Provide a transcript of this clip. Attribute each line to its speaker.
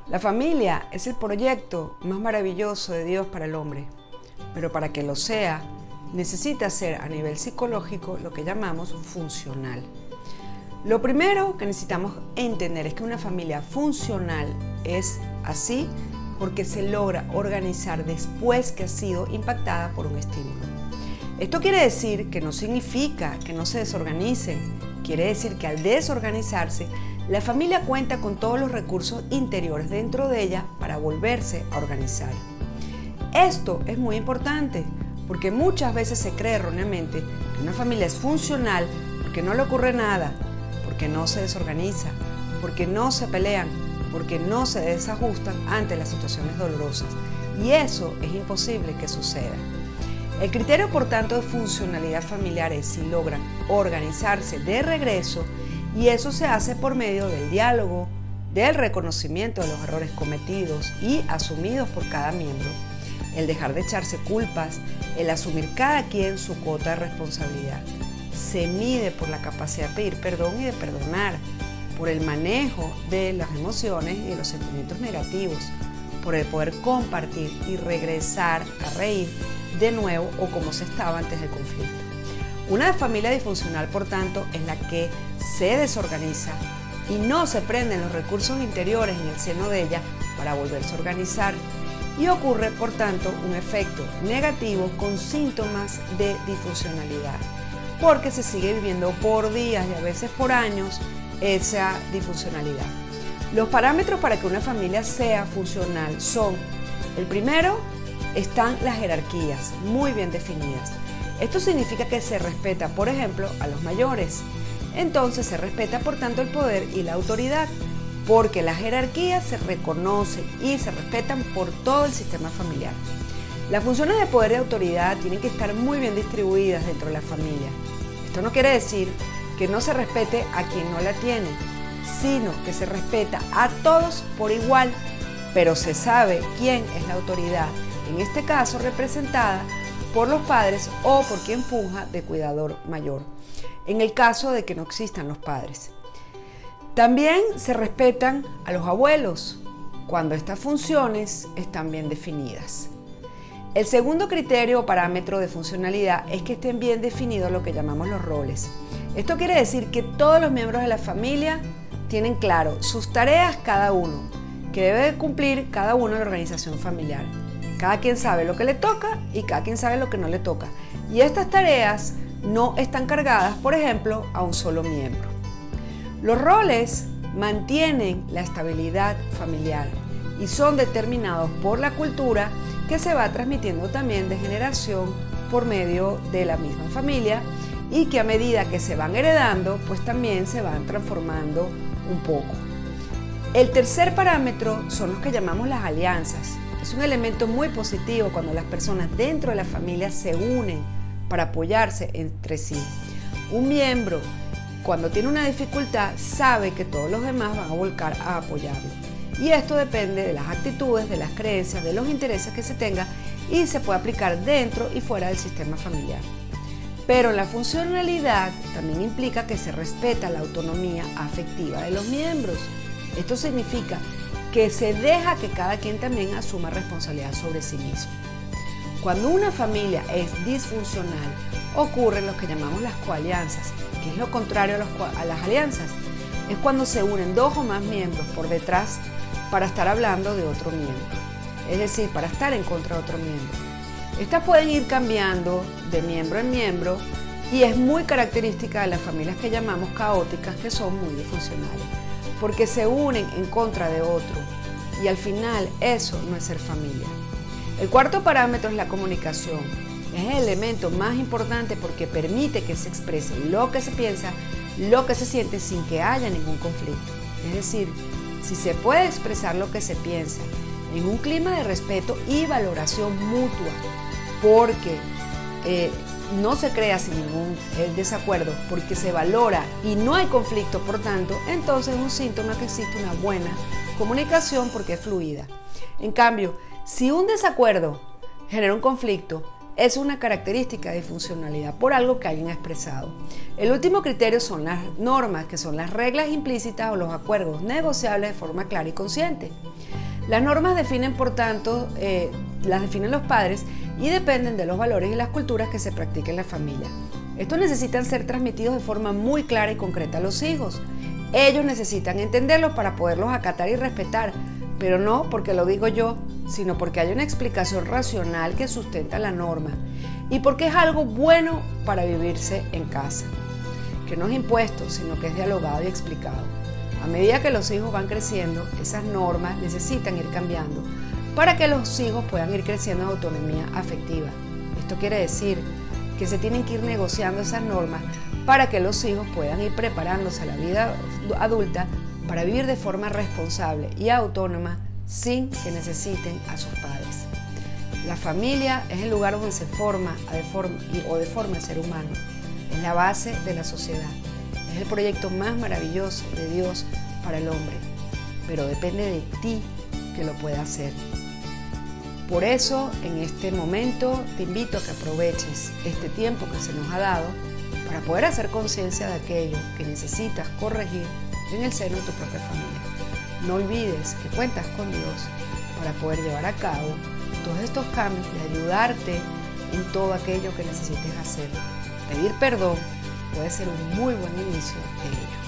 Speaker 1: La familia es el proyecto más maravilloso de Dios para el hombre, pero para que lo sea, necesita ser a nivel psicológico lo que llamamos funcional. Lo primero que necesitamos entender es que una familia funcional es así porque se logra organizar después que ha sido impactada por un estímulo. Esto quiere decir que no significa que no se desorganice, quiere decir que al desorganizarse, la familia cuenta con todos los recursos interiores dentro de ella para volverse a organizar. Esto es muy importante porque muchas veces se cree erróneamente que una familia es funcional porque no le ocurre nada, porque no se desorganiza, porque no se pelean, porque no se desajustan ante las situaciones dolorosas. Y eso es imposible que suceda. El criterio, por tanto, de funcionalidad familiar es si logran organizarse de regreso, y eso se hace por medio del diálogo, del reconocimiento de los errores cometidos y asumidos por cada miembro, el dejar de echarse culpas, el asumir cada quien su cuota de responsabilidad. Se mide por la capacidad de pedir perdón y de perdonar, por el manejo de las emociones y de los sentimientos negativos, por el poder compartir y regresar a reír de nuevo o como se estaba antes del conflicto. Una familia disfuncional, por tanto, es la que se desorganiza y no se prenden los recursos interiores en el seno de ella para volverse a organizar, y ocurre, por tanto, un efecto negativo con síntomas de disfuncionalidad, porque se sigue viviendo por días y a veces por años esa disfuncionalidad. Los parámetros para que una familia sea funcional son: el primero, están las jerarquías muy bien definidas. Esto significa que se respeta, por ejemplo, a los mayores. Entonces se respeta, por tanto, el poder y la autoridad, porque las jerarquías se reconocen y se respetan por todo el sistema familiar. Las funciones de poder y autoridad tienen que estar muy bien distribuidas dentro de la familia. Esto no quiere decir que no se respete a quien no la tiene, sino que se respeta a todos por igual, pero se sabe quién es la autoridad, en este caso representada por los padres o por quien funja de cuidador mayor, en el caso de que no existan los padres. También se respetan a los abuelos cuando estas funciones están bien definidas. El segundo criterio o parámetro de funcionalidad es que estén bien definidos lo que llamamos los roles. Esto quiere decir que todos los miembros de la familia tienen claro sus tareas cada uno, que debe cumplir cada uno en la organización familiar. Cada quien sabe lo que le toca y cada quien sabe lo que no le toca. Y estas tareas no están cargadas, por ejemplo, a un solo miembro. Los roles mantienen la estabilidad familiar y son determinados por la cultura que se va transmitiendo también de generación por medio de la misma familia, y que a medida que se van heredando, pues también se van transformando un poco. El tercer parámetro son los que llamamos las alianzas. Es un elemento muy positivo cuando las personas dentro de la familia se unen para apoyarse entre sí. Un miembro, cuando tiene una dificultad, sabe que todos los demás van a volcar a apoyarlo. Y esto depende de las actitudes, de las creencias, de los intereses que se tenga, y se puede aplicar dentro y fuera del sistema familiar. Pero la funcionalidad también implica que se respeta la autonomía afectiva de los miembros. Esto significa que se deja que cada quien también asuma responsabilidad sobre sí mismo. Cuando una familia es disfuncional, ocurren lo que llamamos las coalianzas, que es lo contrario a las alianzas. Es cuando se unen dos o más miembros por detrás para estar hablando de otro miembro, es decir, para estar en contra de otro miembro. Estas pueden ir cambiando de miembro en miembro y es muy característica de las familias que llamamos caóticas, que son muy disfuncionales, porque se unen en contra de otro y al final eso no es ser familia. El cuarto parámetro es la comunicación. Es el elemento más importante porque permite que se exprese lo que se piensa, lo que se siente sin que haya ningún conflicto. Es decir, si se puede expresar lo que se piensa en un clima de respeto y valoración mutua, porque no se crea sin ningún desacuerdo, porque se valora y no hay conflicto, por tanto, entonces es un síntoma que existe una buena comunicación porque es fluida. En cambio, si un desacuerdo genera un conflicto, es una característica de funcionalidad por algo que alguien ha expresado. El último criterio son las normas, que son las reglas implícitas o los acuerdos negociables de forma clara y consciente. Las normas definen, por tanto, las definen los padres y dependen de los valores y las culturas que se practiquen en la familia. Estos necesitan ser transmitidos de forma muy clara y concreta a los hijos. Ellos necesitan entenderlos para poderlos acatar y respetar, pero no porque lo digo yo, sino porque hay una explicación racional que sustenta la norma y porque es algo bueno para vivirse en casa, que no es impuesto, sino que es dialogado y explicado. A medida que los hijos van creciendo, esas normas necesitan ir cambiando para que los hijos puedan ir creciendo en autonomía afectiva. Esto quiere decir que se tienen que ir negociando esas normas para que los hijos puedan ir preparándose a la vida adulta para vivir de forma responsable y autónoma sin que necesiten a sus padres. La familia es el lugar donde se forma o deforma el ser humano. Es la base de la sociedad. Es el proyecto más maravilloso de Dios para el hombre, pero depende de ti que lo pueda hacer. Por eso, en este momento, te invito a que aproveches este tiempo que se nos ha dado para poder hacer conciencia de aquello que necesitas corregir en el seno de tu propia familia. No olvides que cuentas con Dios para poder llevar a cabo todos estos cambios y ayudarte en todo aquello que necesites hacer. Pedir perdón puede ser un muy buen inicio de ello.